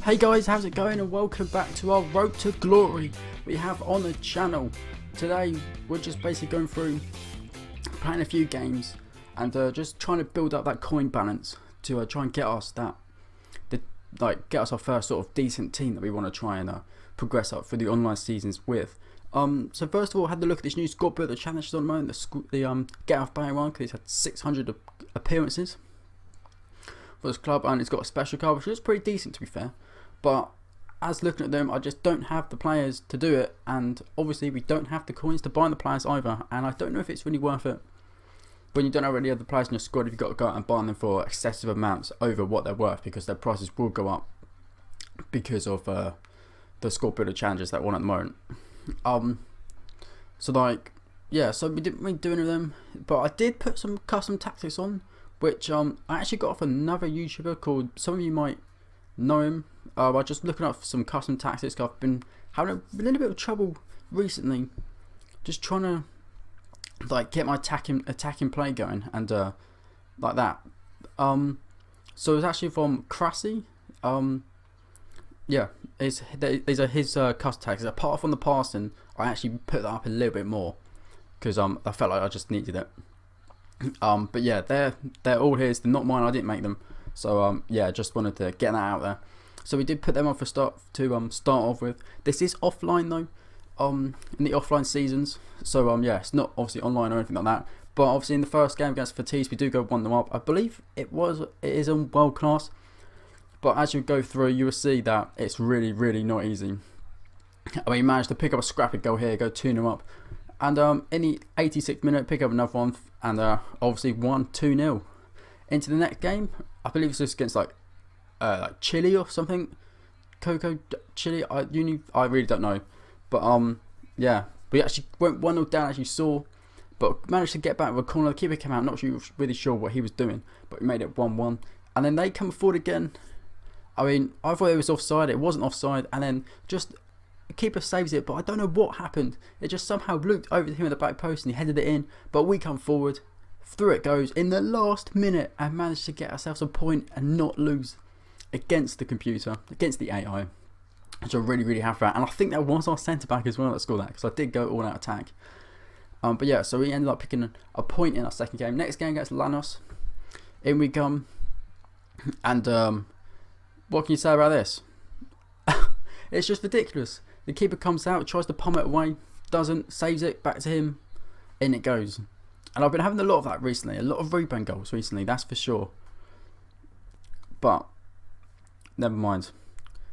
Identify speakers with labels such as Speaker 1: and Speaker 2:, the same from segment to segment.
Speaker 1: Hey guys, how's it going, and welcome back to our Road to Glory we have on the channel. Today we're just basically going through playing a few games and just trying to build up that coin balance to try and get us get us our first sort of decent team that we want to try and progress up for the online seasons with. So first of all, I had to look at this new squad builder challenge on the moment, the Get Off Banner one, because he's had 600 appearances for this club, and it's got a special card which looks pretty decent, to be fair. But as looking at them, I just don't have the players to do it, and obviously we don't have the coins to buy the players either, and I don't know if it's really worth it when you don't already have the players in your squad if you've got to go out and buy them for excessive amounts over what they're worth, because their prices will go up because of the squad builder challenges that one at the moment. So we didn't really do any of them, but I did put some custom tactics on, which I actually got off another YouTuber called, some of you might know him. I was just looking up some custom tactics. I've been having a little bit of trouble recently, just trying to get my attacking play going and like that. So it's actually from Cressy. Yeah, these are his custom tactics. Apart from the passing, I actually put that up a little bit more because I felt like I just needed it. But yeah, they're all his. They're not mine. I didn't make them. So yeah, just wanted to get that out there. So we did put them on for start off with. This is offline though, in the offline seasons. So yeah, it's not obviously online or anything like that. But obviously in the first game against Fatih, we do go 1-0 up. I believe it is on world class. But as you go through, you will see that it's really not easy. I mean, you managed to pick up a scrappy goal here, go 2-0 up, and in the 86th minute, pick up another one, and obviously won 2-0. Into the next game, I believe it's just against like Chile or something, Coco Chile. I really don't know, but yeah, we actually went 1-0 down, as you saw, but managed to get back with a corner. The keeper came out, not really sure what he was doing, but we made it 1-1, and then they come forward again. I mean, I thought it was offside. It wasn't offside, and then just the keeper saves it, but I don't know what happened. It just somehow looped over to him at the back post, and he headed it in. But we come forward, through it goes in the last minute, and managed to get ourselves a point and not lose against the computer, against the AI, which I'm really happy about. And I think that was our centre back as well that scored that, because I did go all out attack. But yeah, so we ended up picking a point in our second game. Next game against Lanos, in we come, and what can you say about this? It's just ridiculous. The keeper comes out, tries to palm it away, doesn't, saves it, back to him, in it goes. And I've been having a lot of that recently, a lot of rebound goals recently, that's for sure. But never mind.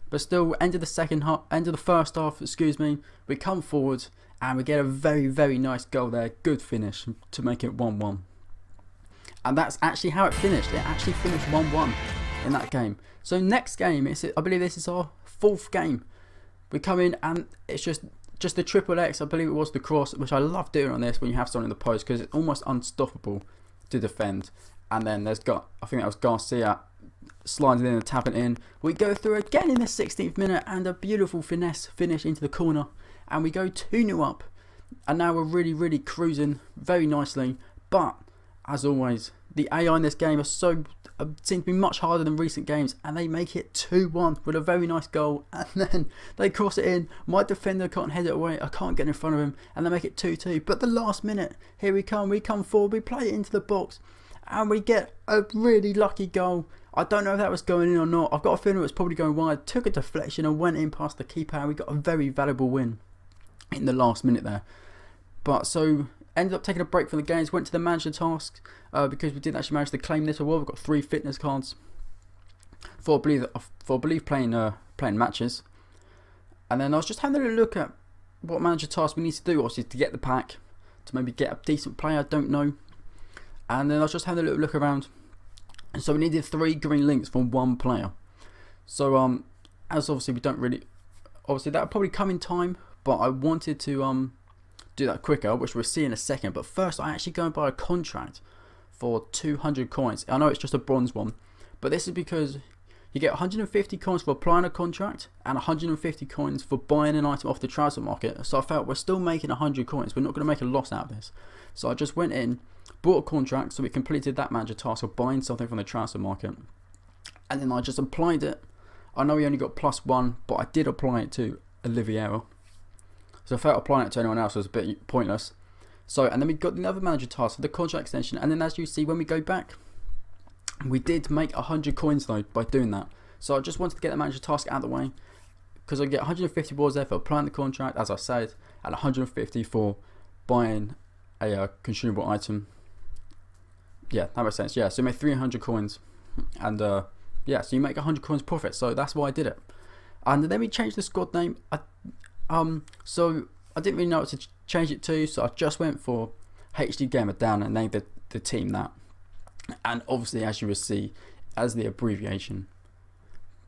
Speaker 1: But still, end of the first half, we come forward and we get a very nice goal there, good finish to make it 1-1. And that's actually how it finished. It actually finished 1-1 in that game. So next game, I believe this is our fourth game. We come in and it's just the triple X, I believe it was the cross, which I love doing on this when you have someone in the post, because it's almost unstoppable to defend. And then I think that was Garcia sliding in and tapping in. We go through again in the 16th minute and a beautiful finesse finish into the corner, and we go 2-0 up. And now we're really cruising very nicely. But as always, the AI in this game seem to be much harder than recent games, and they make it 2-1 with a very nice goal, and then they cross it in. My defender can't head it away, I can't get in front of him, and they make it 2-2. But the last minute, here we come forward, we play it into the box, and we get a really lucky goal. I don't know if that was going in or not. I've got a feeling it was probably going wide. Took a deflection and went in past the keeper, and we got a very valuable win in the last minute there. But so ended up taking a break from the games, went to the manager task, because we didn't actually manage to claim this award. We've got 3 fitness cards for I believe playing matches. And then I was just having a little look at what manager task we need to do, obviously to get the pack, to maybe get a decent player, I don't know. And then I was just having a little look around, and so we needed 3 green links from 1 player. So as obviously we don't really, obviously that'll probably come in time, but I wanted to do that quicker, which we'll see in a second. But first, I actually go and buy a contract for 200 coins. I know it's just a bronze one, but this is because you get 150 coins for applying a contract and 150 coins for buying an item off the transfer market. So I felt we're still making 100 coins. We're not going to make a loss out of this. So I just went in, bought a contract, so we completed that manager task of buying something from the transfer market. And then I just applied it I know he only got +1, but I did apply it to Oliviero. So I felt applying it to anyone else was a bit pointless. So, and then we got the other manager task for the contract extension. And then as you see, when we go back, we did make 100 coins though by doing that. So I just wanted to get the manager task out of the way, because I get 150 balls there for applying the contract, as I said, and 150 for buying a consumable item. Yeah, that makes sense. Yeah, so you make 300 coins, and yeah, so you make 100 coins profit. So that's why I did it. And then we changed the squad name. So I didn't really know what to change it to, so I just went for HD Gamer down and named the team that. And obviously, as you will see, as the abbreviation,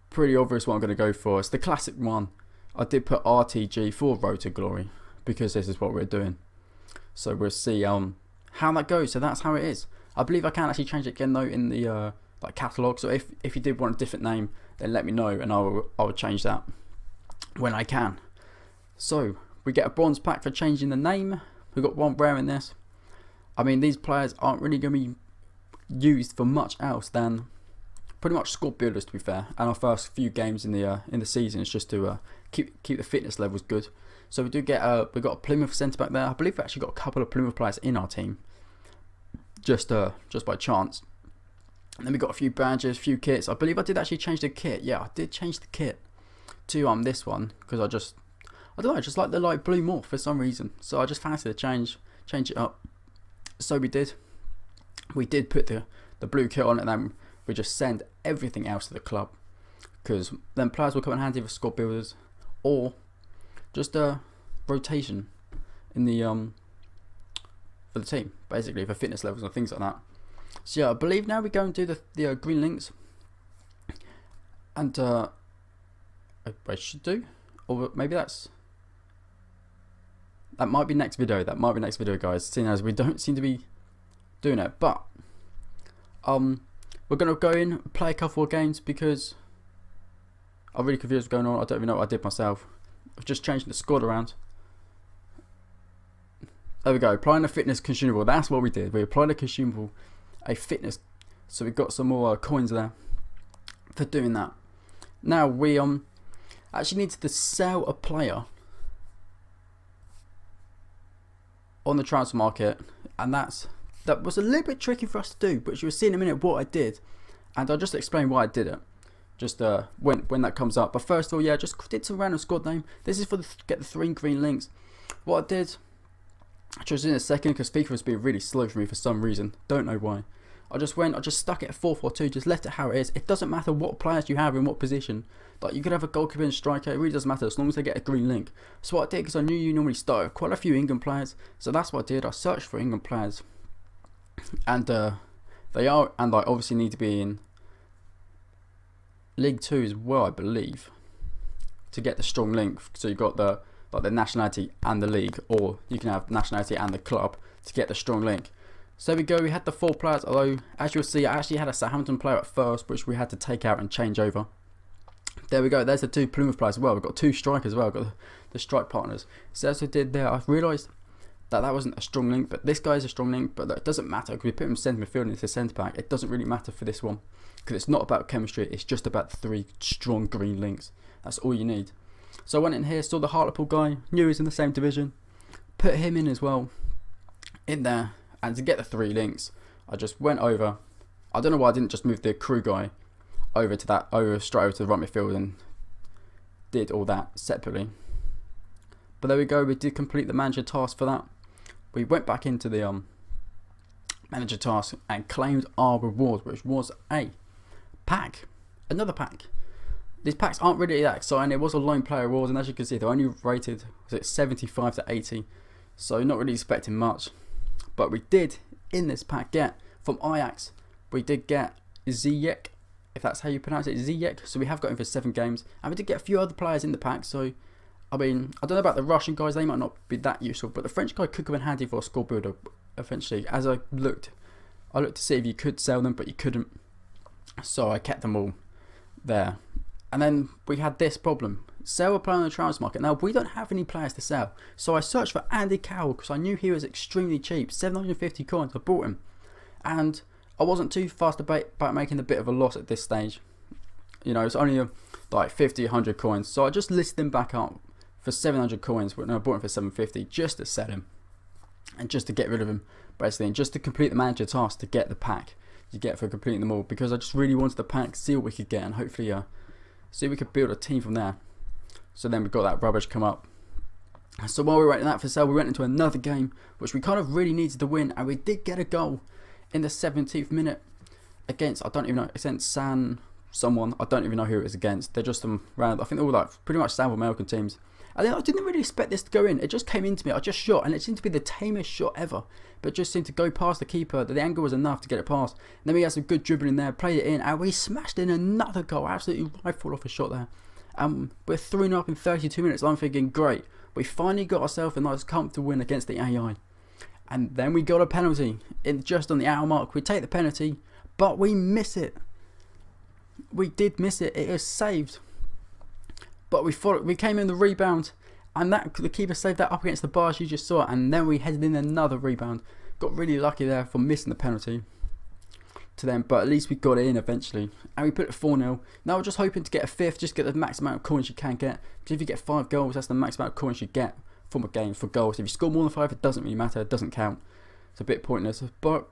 Speaker 1: pretty obvious what I'm going to go for. It's the classic one. I did put RTG for Road to Glory, because this is what we're doing. So we'll see how that goes. So that's how it is. I believe I can actually change it again though in the like catalogue. So if you did want a different name, then let me know and I will change that when I can. So we get a bronze pack for changing the name. We got one rare in this. I mean, these players aren't really going to be used for much else than pretty much squad builders, to be fair. And our first few games in the season is just to keep the fitness levels good. So we do get we got a Plymouth centre back there. I believe we actually got a couple of Plymouth players in our team, just by chance. And then we got a few badges, a few kits. I believe I did actually change the kit. Yeah, I did change the kit to this one, because I don't know, I just like the light blue more for some reason. So I just fancied to change it up. So we did put the blue kit on, and then we just send everything else to the club, because then players will come in handy for squad builders, or just a rotation in the for the team, basically for fitness levels and things like that. So yeah, I believe now we go and do the green links, and I should do, or maybe that might be next video. That might be next video, guys. Seeing as we don't seem to be doing it, but we're gonna go in, play a couple of games, because I'm really confused what's going on. I don't even know what I did myself. I've just changed the squad around. There we go. Applying a fitness consumable. That's what we did. We applied a consumable, a fitness. So we got some more coins there for doing that. Now we actually needed to sell a player on the transfer market, and that was a little bit tricky for us to do, but you'll see in a minute what I did, and I'll just explain why I did it just when that comes up. But first of all, yeah, just did some random squad name. This is for get the 3 green links. What I did, just in a second, because FIFA has been really slow for me for some reason, don't know why. I just stuck it at 4-4-2, just left it how it is. It doesn't matter what players you have in what position. Like, you could have a goalkeeper and striker, it really doesn't matter as long as they get a green link. So what I did, because I knew you normally start with quite a few England players, so that's what I did. I searched for England players, and they are, and I obviously need to be in League 2 as well, I believe, to get the strong link. So you've got the nationality and the league, or you can have nationality and the club to get the strong link. So there we go, we had the 4 players, although as you'll see I actually had a Southampton player at first, which we had to take out and change over. There we go, there's the 2 Plymouth players as well. We've got 2 strikers as well, we've got the strike partners. So as I did there, I realised that wasn't a strong link, but this guy's a strong link, but that doesn't matter, because we put him centre midfield into centre back. It doesn't really matter for this one, because it's not about chemistry, it's just about the 3 strong green links. That's all you need. So I went in here, saw the Hartlepool guy, knew he was in the same division, put him in as well, in there, and to get the 3 links, I just went over. I don't know why I didn't just move the crew guy over to straight over to the right midfield and did all that separately. But there we go, we did complete the manager task for that. We went back into the manager task and claimed our reward, which was a pack, another pack. These packs aren't really that exciting. It was a lone player reward, and as you can see, they're only rated 75 to 80, so not really expecting much. But we did in this pack get from Ajax. We did get Ziyech, if that's how you pronounce it, Ziyech. So we have got him for 7 games, and we did get a few other players in the pack. So I mean, I don't know about the Russian guys; they might not be that useful, but the French guy could come in handy for a squad builder. Eventually, as I looked to see if you could sell them, but you couldn't. So I kept them all there. And then we had this problem. Sell a player on the transfer market. Now, we don't have any players to sell. So I searched for Andy Carroll, because I knew he was extremely cheap. 750 coins, I bought him. And I wasn't too fast about making a bit of a loss at this stage. You know, it's only like 50, 100 coins. So I just listed him back up for 700 coins. No, I bought him for 750 just to sell him and just to get rid of him, basically, and just to complete the manager task to get the pack you get for completing them all, because I just really wanted the pack, see what we could get, and hopefully see if we could build a team from there. So then we got that rubbish come up. So while we were waiting that for sale, we went into another game which we kind of really needed to win, and we did get a goal in the 17th minute against, I don't even know, against someone, I don't even know who it was against. They're just some random, I think they're all like pretty much South American teams. And then I didn't really expect this to go in. It just came into me. I just shot, and it seemed to be the tamest shot ever. But it just seemed to go past the keeper. The angle was enough to get it past. And then we had some good dribbling there, played it in, and we smashed in another goal. Absolutely rifled off a shot there. We're 3-0 up in 32 minutes. I'm thinking, great. We finally got ourselves a nice comfortable win against the AI. And then we got a penalty just on the hour mark. We take the penalty, but we miss it. We did miss it. It was saved. But we came in the rebound, and the keeper saved that up against the bar, as you just saw, and then we headed in another rebound. Got really lucky there for missing the penalty to them, but at least we got it in eventually, and we put it 4-0. Now we're just hoping to get a fifth, just get the max amount of coins you can get, because if you get 5 goals, that's the max amount of coins you get from a game for goals. If you score more than 5, it doesn't really matter, it doesn't count. It's a bit pointless, but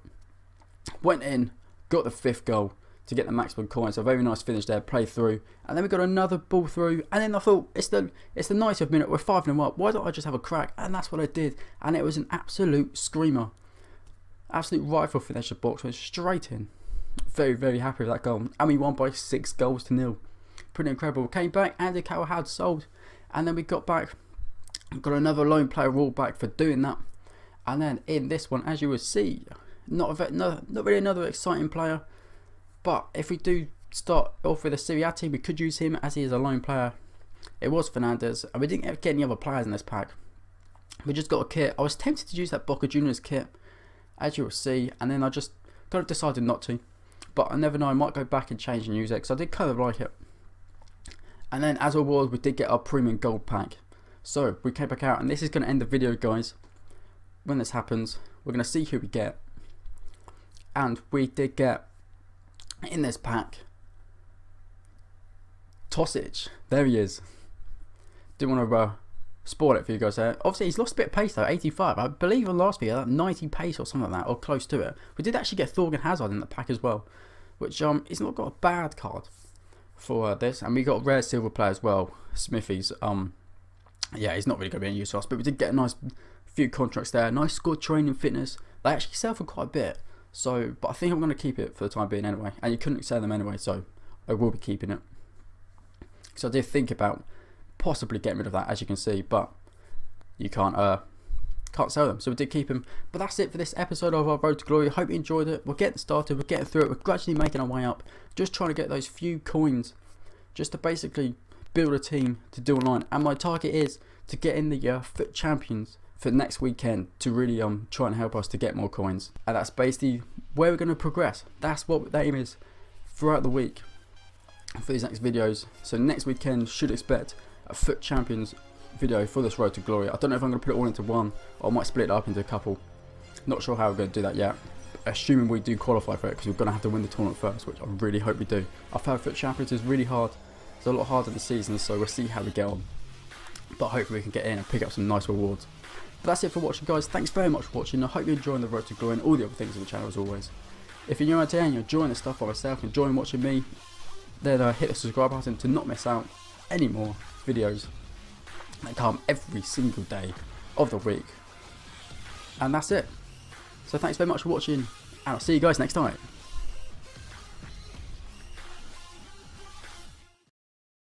Speaker 1: went in, got the 5th goal to get the maximum coins. So a very nice finish there, play through, and then we got another ball through, and then I thought, it's the 90th minute, we're 5-0 up, why don't I just have a crack? And that's what I did, and it was an absolute screamer, absolute rifle finish the box, went straight in. Very, very happy with that goal, and we won by 6 goals to 0. Pretty incredible. Came back, Andy Carroll had sold, and then we got back, got another lone player rule back for doing that, and then in this one, as you will see, not really another exciting player. But if we do start off with a Serie A team, we could use him as he is a lone player. It was Fernandez, and we didn't get any other players in this pack. We just got a kit. I was tempted to use that Boca Juniors kit, as you will see, and then I just kind of decided not to. But I never know, I might go back and change and use it, because I did kind of like it. And then as always, we did get our premium gold pack. So we came back out, and this is going to end the video, guys. When this happens, we're going to see who we get. And we did get, in this pack, Tosic. There he is. Didn't want to spoil it for you guys there. Obviously he's lost a bit of pace though, 85. I believe on last video, 90 pace or something like that, or close to it. We did actually get Thorgan Hazard in the pack as well, which he's not got a bad card for this. And we got a rare silver player as well, Smithies. Yeah, he's not really going to be any use to us, but we did get a nice few contracts there. Nice squad training fitness. They actually sell for quite a bit. So, but I think I'm going to keep it for the time being anyway. And you couldn't sell them anyway, so I will be keeping it. So I did think about possibly getting rid of that, as you can see, but you can't sell them. So we did keep them. But that's it for this episode of our Road to Glory. Hope you enjoyed it. We're getting started. We're getting through it. We're gradually making our way up. Just trying to get those few coins, just to basically build a team to do online. And my target is to get in the FUT Champions for next weekend, to really try and help us to get more coins. And that's basically where we're going to progress. That's what the aim is throughout the week for these next videos. So next weekend should expect a FUT Champions video for this Road to Glory. I don't know if I'm going to put it all into one, or I might split it up into a couple. Not sure how we're going to do that yet, assuming we do qualify for it, because we're going to have to win the tournament first, which I really hope we do. I've heard FUT Champions is really hard. It's a lot harder this season, so we'll see how we get on. But hopefully we can get in and pick up some nice rewards. But that's it for watching, guys. Thanks very much for watching. I hope you're enjoying the Road to Glory and all the other things on the channel as always. If you're new around here and you're enjoying the stuff by myself, enjoying watching me, then hit the subscribe button to not miss out any more videos that come every single day of the week. And that's it. So thanks very much for watching, and I'll see you guys next time.